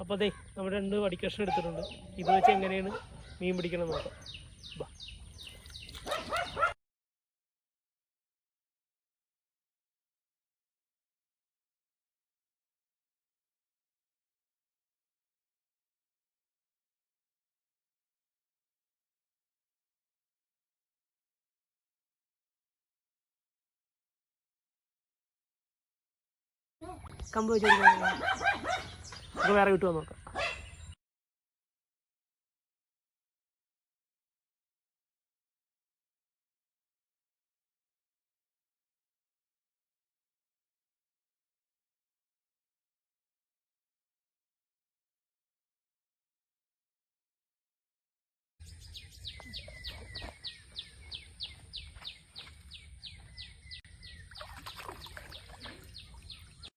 അപ്പോൾ അതെ നമ്മൾ 2 വടിക്കഷ്ണം എടുത്തിട്ടുണ്ട്. ഇത് വെച്ച് എങ്ങനെയാണ് മീൻ പിടിക്കണം നോക്കാം. കമ്പ് വെച്ച് വേറെ കിട്ടുമോ നോക്കാം.